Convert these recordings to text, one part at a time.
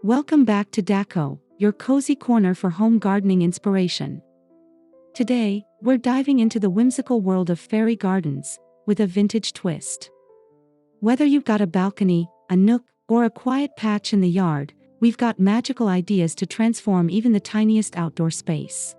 Welcome back to Daco, your cozy corner for home gardening inspiration. Today, we're diving into the whimsical world of fairy gardens, with a vintage twist. Whether you've got a balcony, a nook, or a quiet patch in the yard, we've got magical ideas to transform even the tiniest outdoor space.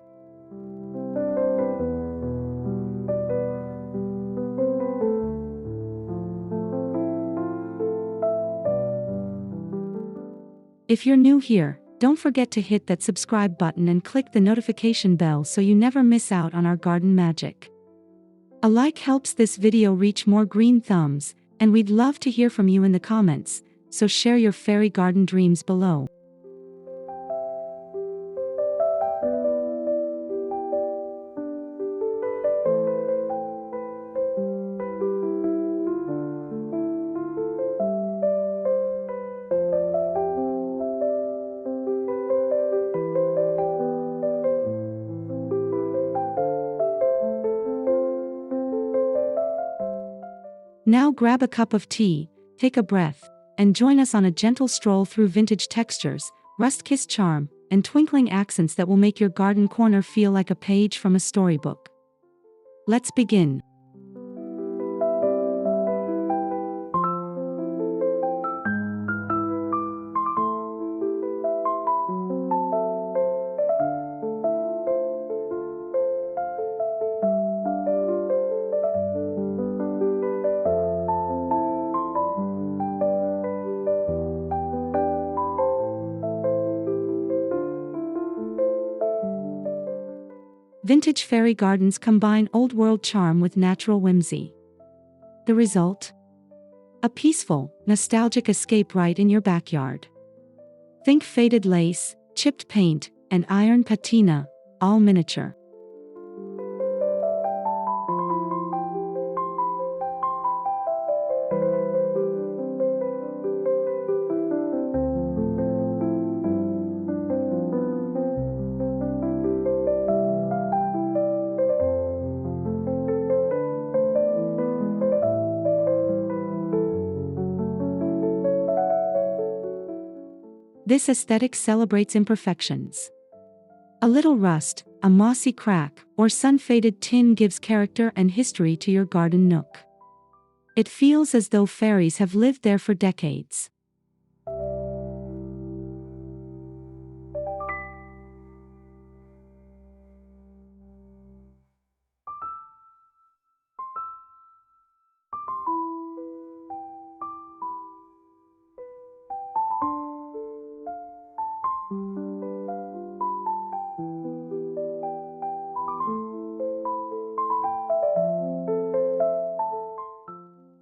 If you're new here, don't forget to hit that subscribe button and click the notification bell so you never miss out on our garden magic. A like helps this video reach more green thumbs, and we'd love to hear from you in the comments, so share your fairy garden dreams below. Now grab a cup of tea, take a breath, and join us on a gentle stroll through vintage textures, rust-kissed charm, and twinkling accents that will make your garden corner feel like a page from a storybook. Let's begin. Vintage fairy gardens combine old-world charm with natural whimsy. The result? A peaceful, nostalgic escape right in your backyard. Think faded lace, chipped paint, and iron patina, all miniature. This aesthetic celebrates imperfections. A little rust, a mossy crack, or sun-faded tin gives character and history to your garden nook. It feels as though fairies have lived there for decades.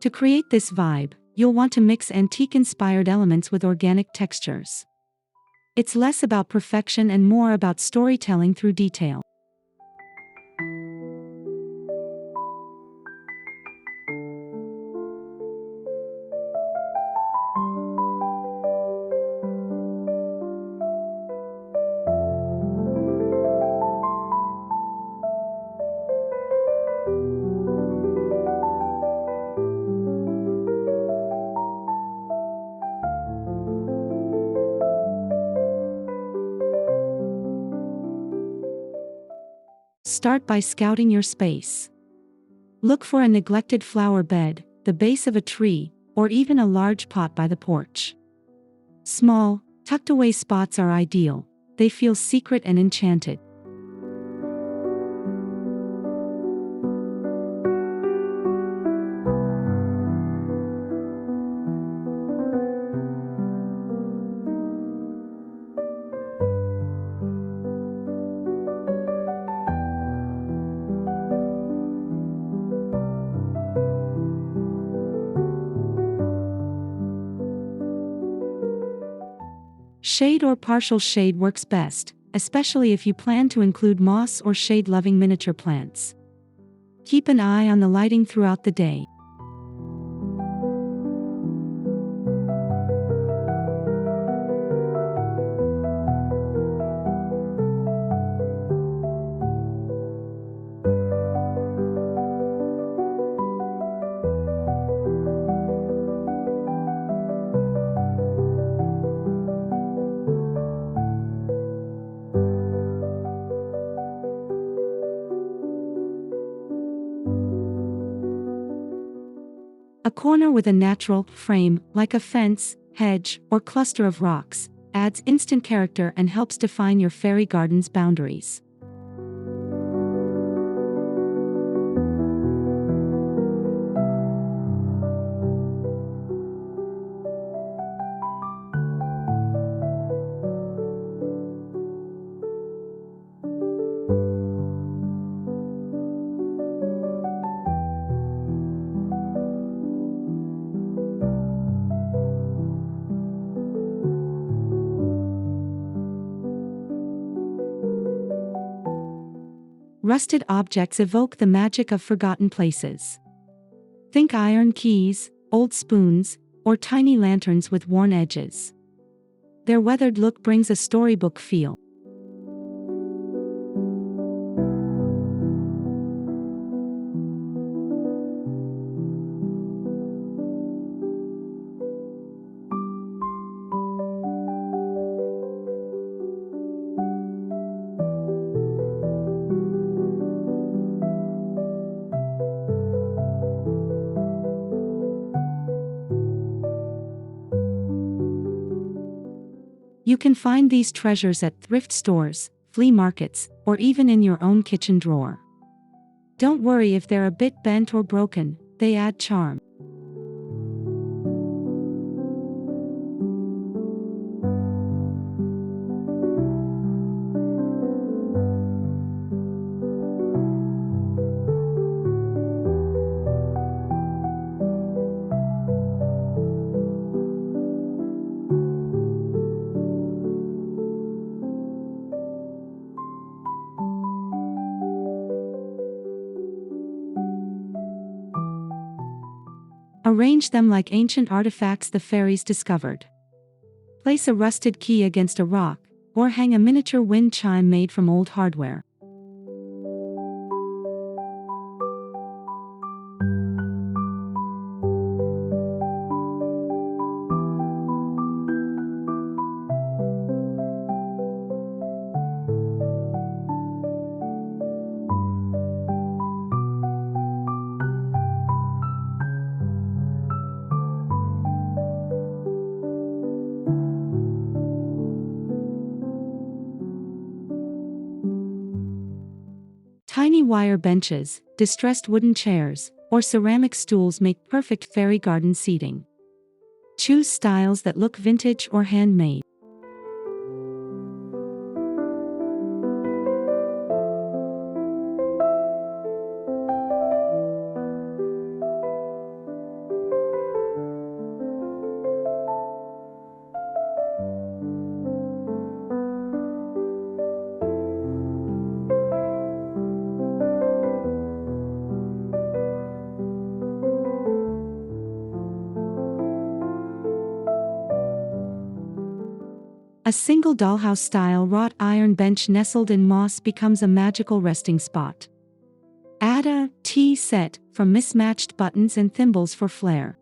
To create this vibe, you'll want to mix antique-inspired elements with organic textures. It's less about perfection and more about storytelling through detail. Start by scouting your space. Look for a neglected flower bed, the base of a tree, or even a large pot by the porch. Small, tucked-away spots are ideal. They feel secret and enchanted. Shade or partial shade works best, especially if you plan to include moss or shade-loving miniature plants. Keep an eye on the lighting throughout the day. A corner with a natural frame, like a fence, hedge, or cluster of rocks, adds instant character and helps define your fairy garden's boundaries. Rusted objects evoke the magic of forgotten places. Think iron keys, old spoons, or tiny lanterns with worn edges. Their weathered look brings a storybook feel. You can find these treasures at thrift stores, flea markets, or even in your own kitchen drawer. Don't worry if they're a bit bent or broken, they add charm. Arrange them like ancient artifacts the fairies discovered. Place a rusted key against a rock, or hang a miniature wind chime made from old hardware. Tiny wire benches, distressed wooden chairs, or ceramic stools make perfect fairy garden seating. Choose styles that look vintage or handmade. A single dollhouse-style wrought iron bench nestled in moss becomes a magical resting spot. Add a tea set from mismatched buttons and thimbles for flair.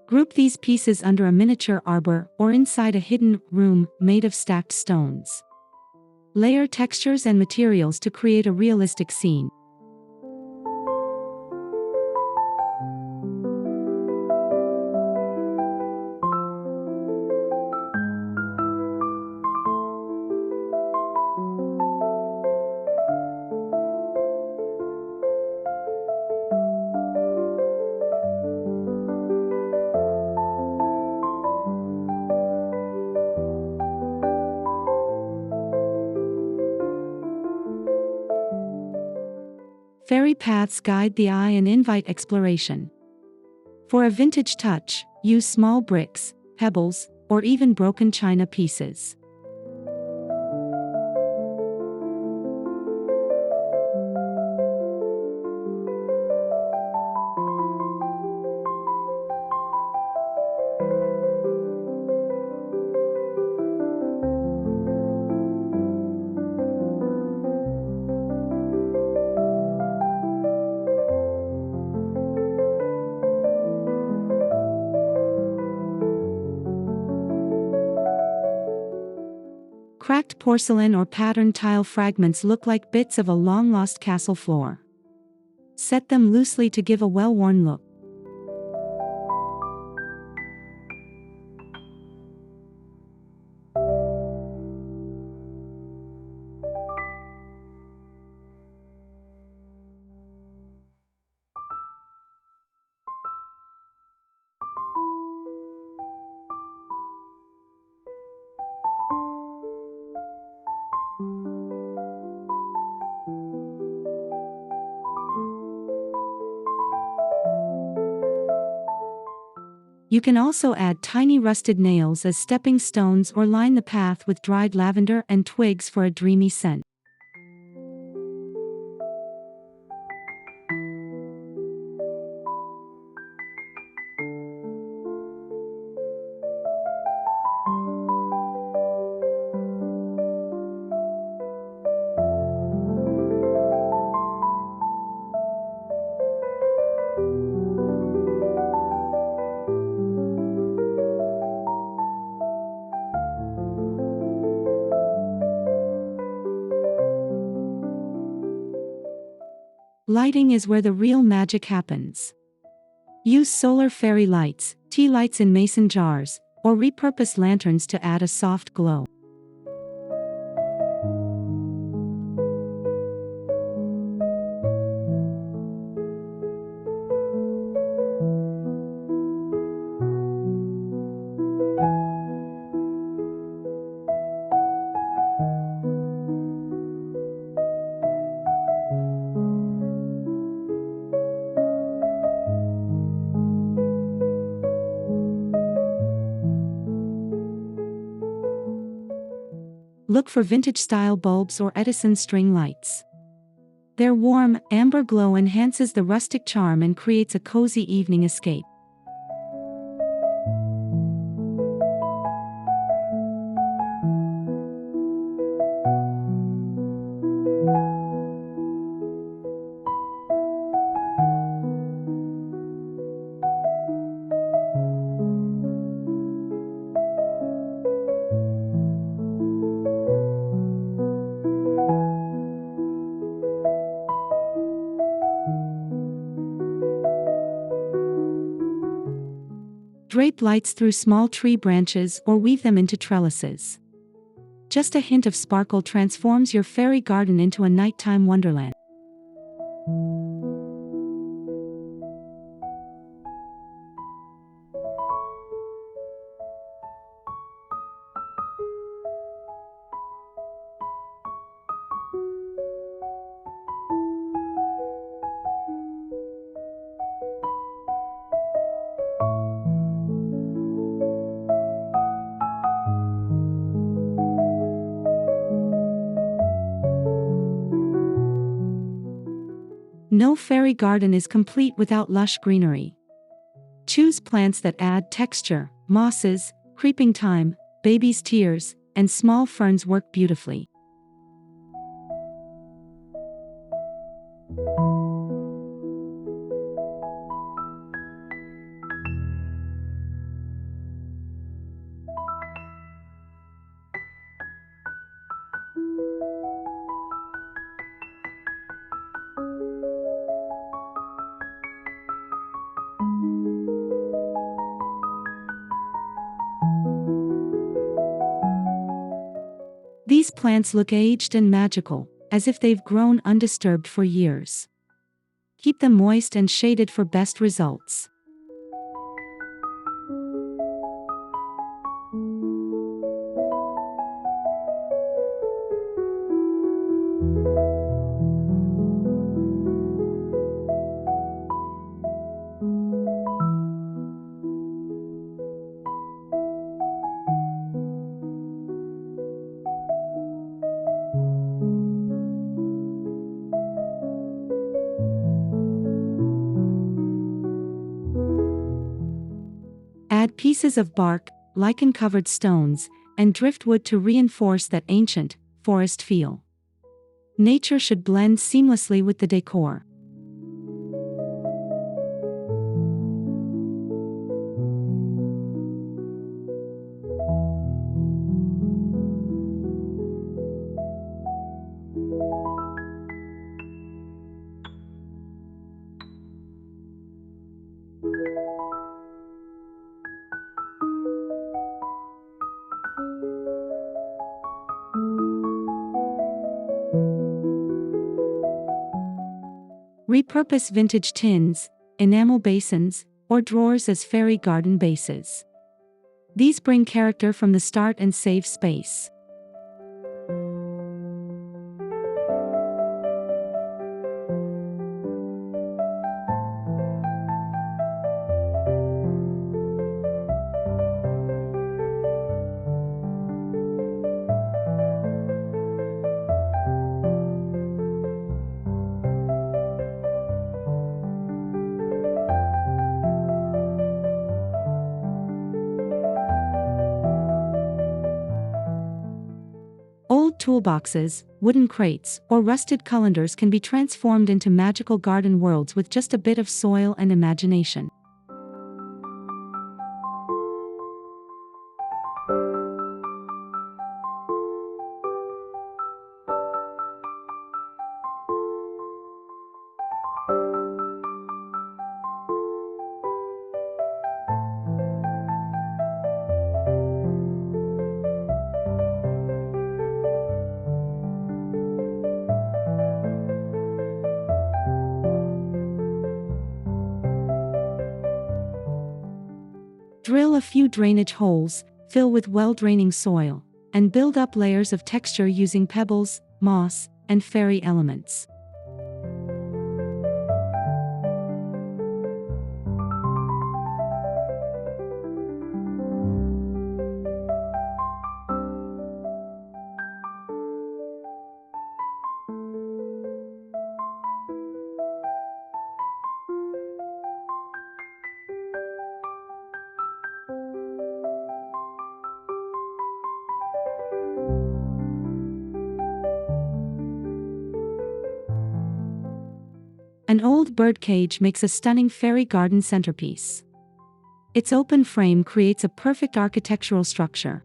Group these pieces under a miniature arbor or inside a hidden room made of stacked stones. Layer textures and materials to create a realistic scene. Fairy paths guide the eye and invite exploration. For a vintage touch, use small bricks, pebbles, or even broken china pieces. porcelain or patterned tile fragments look like bits of a long-lost castle floor. Set them loosely to give a well-worn look. You can also add tiny rusted nails as stepping stones or line the path with dried lavender and twigs for a dreamy scent. Lighting is where the real magic happens. Use solar fairy lights, tea lights in mason jars, or repurposed lanterns to add a soft glow. Look for vintage-style bulbs or Edison string lights. Their warm, amber glow enhances the rustic charm and creates a cozy evening escape. Drape lights through small tree branches or weave them into trellises. Just a hint of sparkle transforms your fairy garden into a nighttime wonderland. No fairy garden is complete without lush greenery. Choose plants that add texture. Mosses, creeping thyme, baby's tears, and small ferns work beautifully. These plants look aged and magical, as if they've grown undisturbed for years. Keep them moist and shaded for best results. Add pieces of bark, lichen-covered stones, and driftwood to reinforce that ancient, forest feel. Nature should blend seamlessly with the decor. Repurpose vintage tins, enamel basins, or drawers as fairy garden bases. These bring character from the start and save space. Old toolboxes, wooden crates, or rusted colanders can be transformed into magical garden worlds with just a bit of soil and imagination. Drill a few drainage holes, fill with well-draining soil, and build up layers of texture using pebbles, moss, and fairy elements. An old birdcage makes a stunning fairy garden centerpiece. Its open frame creates a perfect architectural structure.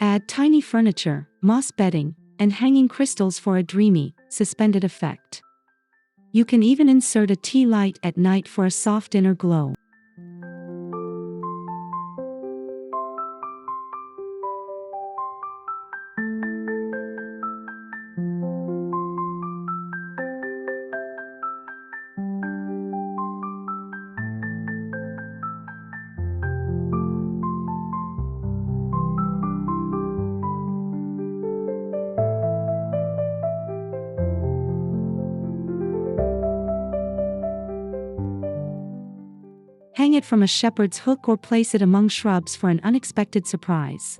Add tiny furniture, moss bedding, and hanging crystals for a dreamy, suspended effect. You can even insert a tea light at night for a soft inner glow. Hang it from a shepherd's hook or place it among shrubs for an unexpected surprise.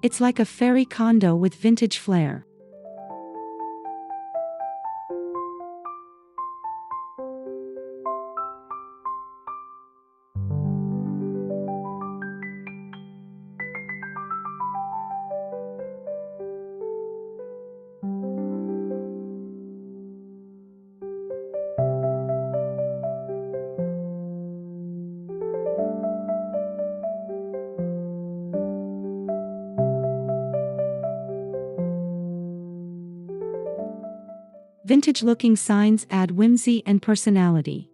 It's like a fairy condo with vintage flair. Vintage-looking signs add whimsy and personality.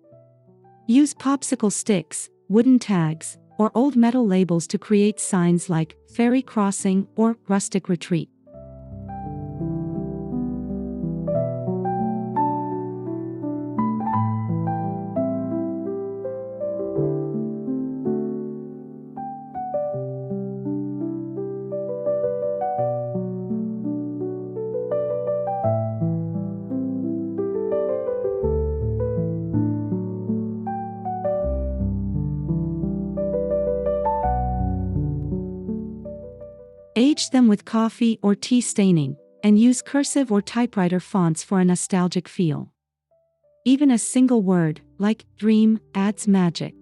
Use popsicle sticks, wooden tags, or old metal labels to create signs like Fairy Crossing or Rustic Retreat. Age them with coffee or tea staining, and use cursive or typewriter fonts for a nostalgic feel. Even a single word, like dream, adds magic.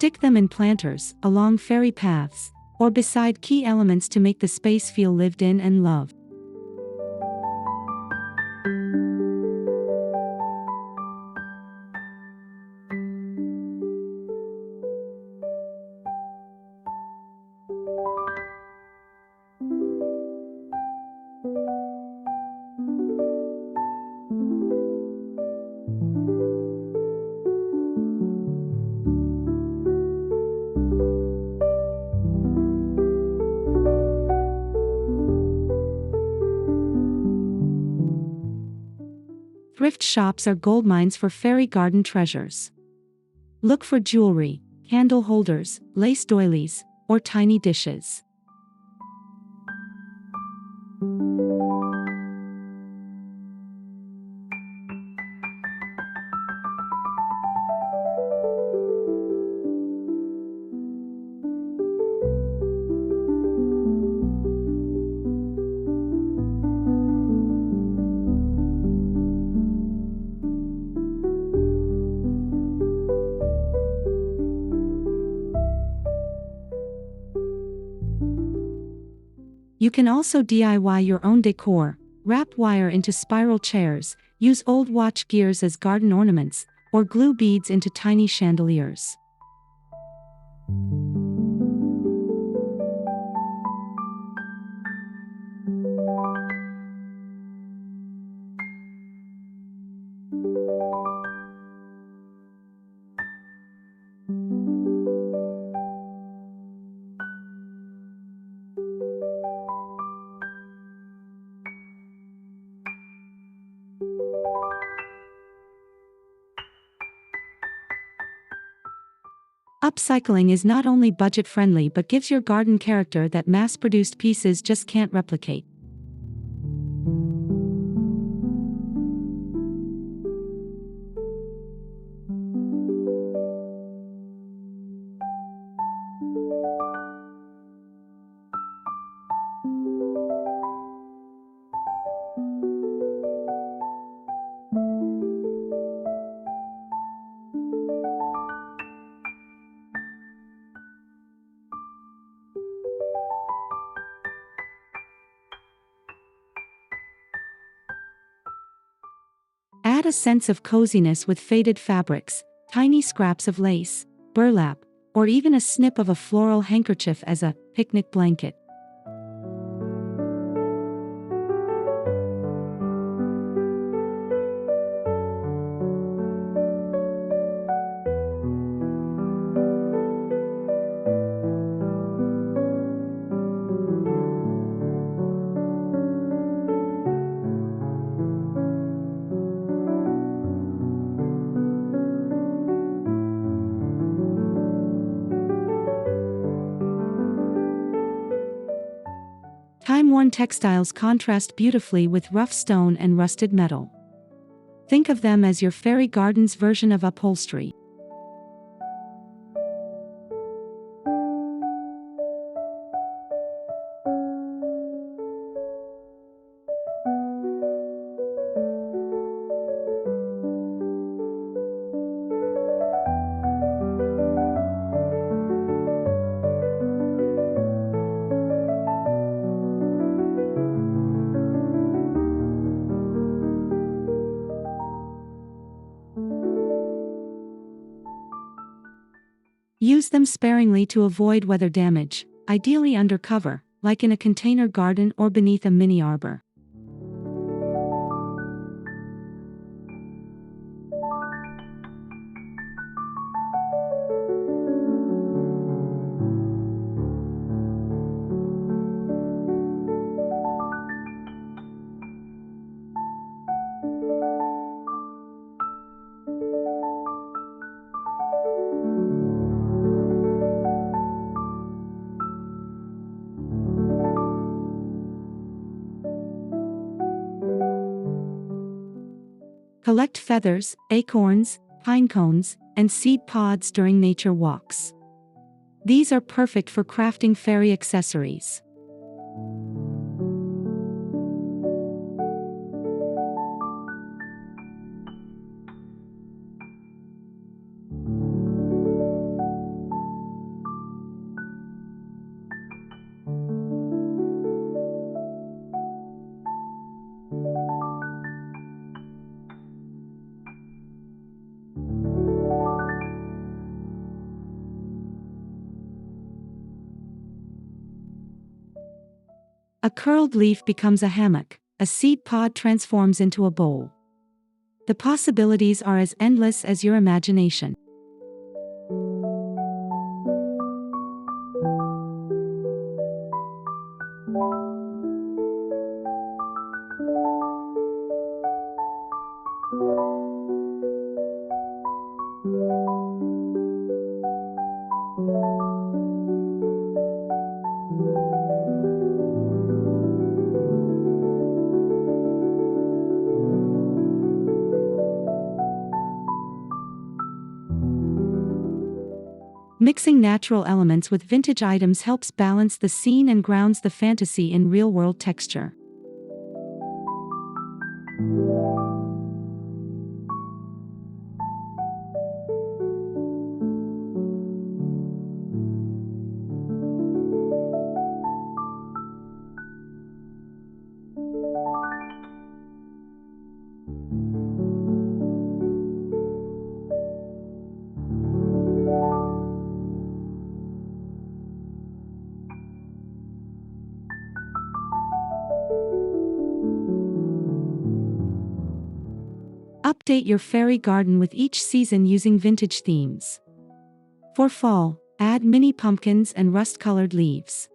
Stick them in planters, along fairy paths, or beside key elements to make the space feel lived in and loved. Thrift shops are goldmines for fairy garden treasures. Look for jewelry, candle holders, lace doilies, or tiny dishes. You can also DIY your own decor, wrap wire into spiral chairs, use old watch gears as garden ornaments, or glue beads into tiny chandeliers. Upcycling is not only budget-friendly but gives your garden character that mass-produced pieces just can't replicate. Add a sense of coziness with faded fabrics, tiny scraps of lace, burlap, or even a snip of a floral handkerchief as a picnic blanket. Timeworn textiles contrast beautifully with rough stone and rusted metal. Think of them as your fairy garden's version of upholstery. Use them sparingly to avoid weather damage, ideally under cover, like in a container garden or beneath a mini arbor. Collect feathers, acorns, pine cones, and seed pods during nature walks. These are perfect for crafting fairy accessories. A curled leaf becomes a hammock, a seed pod transforms into a bowl. The possibilities are as endless as your imagination. Mixing natural elements with vintage items helps balance the scene and grounds the fantasy in real-world texture. Update your fairy garden with each season using vintage themes. For fall, add mini pumpkins and rust-colored leaves.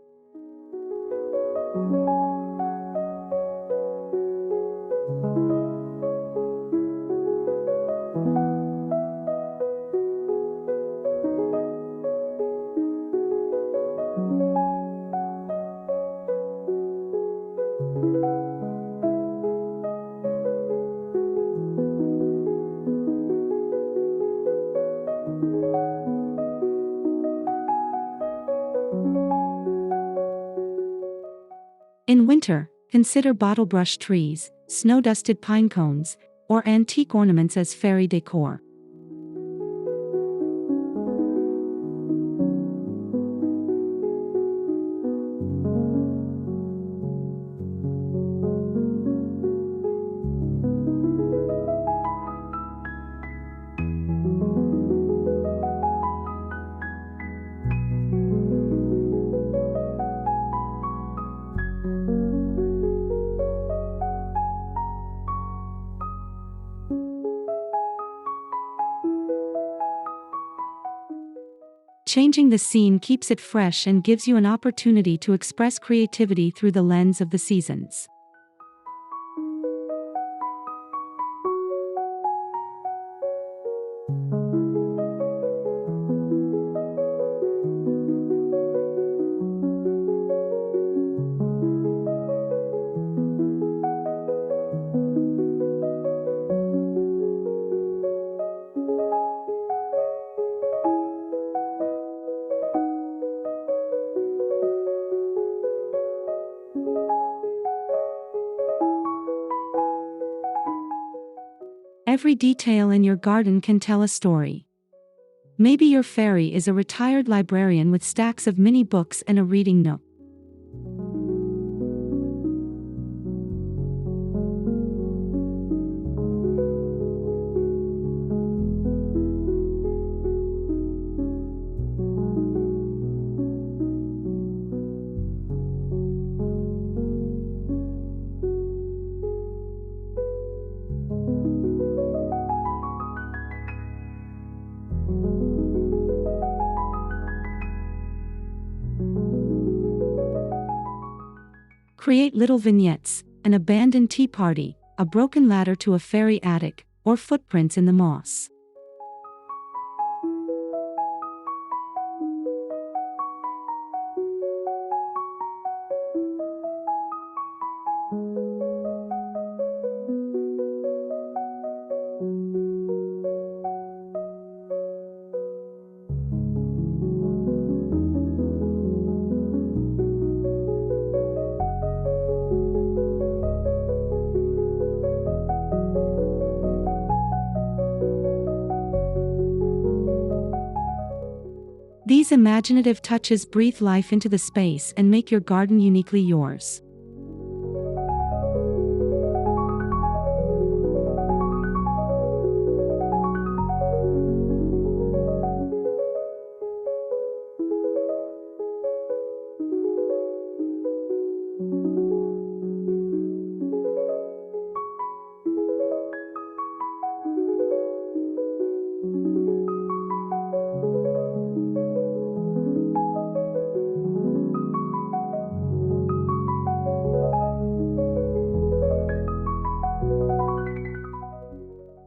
In winter, consider bottle-brush trees, snow-dusted pine cones, or antique ornaments as fairy decor. Changing the scene keeps it fresh and gives you an opportunity to express creativity through the lens of the seasons. Every detail in your garden can tell a story. Maybe your fairy is a retired librarian with stacks of mini books and a reading nook. Create little vignettes, an abandoned tea party, a broken ladder to a fairy attic, or footprints in the moss. These imaginative touches breathe life into the space and make your garden uniquely yours.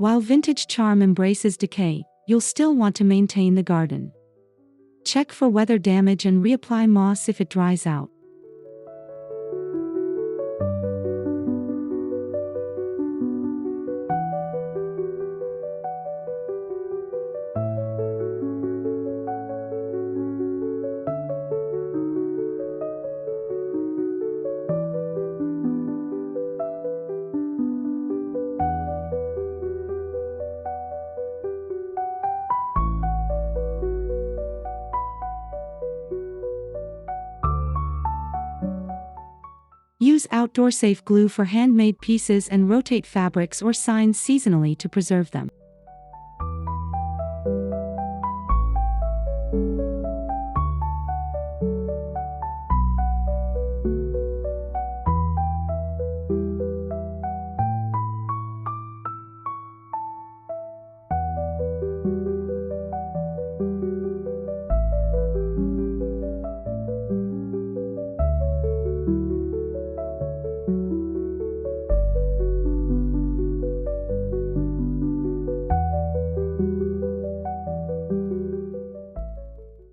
While vintage charm embraces decay, you'll still want to maintain the garden. Check for weather damage and reapply moss if it dries out. Use outdoor-safe glue for handmade pieces and rotate fabrics or signs seasonally to preserve them.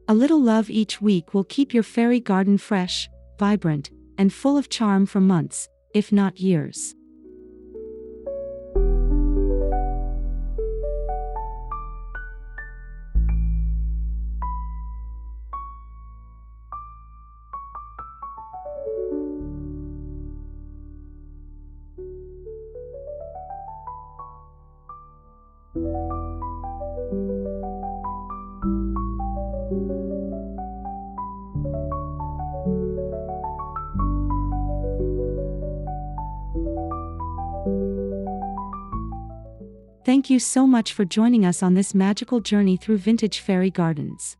A little love each week will keep your fairy garden fresh, vibrant, and full of charm for months, if not years. Thank you so much for joining us on this magical journey through vintage fairy gardens.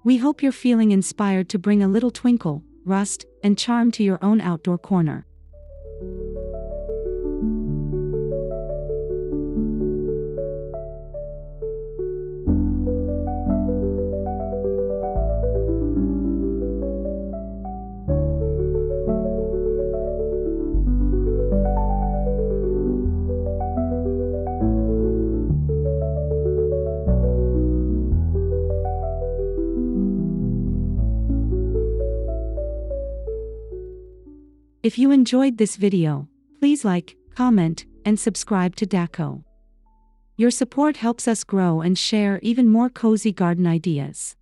We hope you're feeling inspired to bring a little twinkle, rust, and charm to your own outdoor corner. If you enjoyed this video, please like, comment, and subscribe to Daco. Your support helps us grow and share even more cozy garden ideas.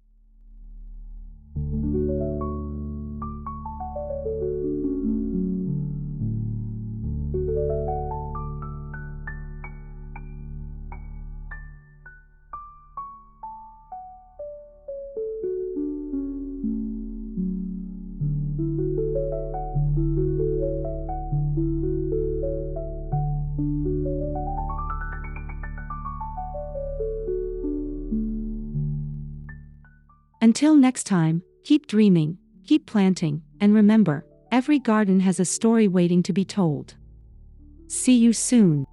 Until next time, keep dreaming, keep planting, and remember, every garden has a story waiting to be told. See you soon.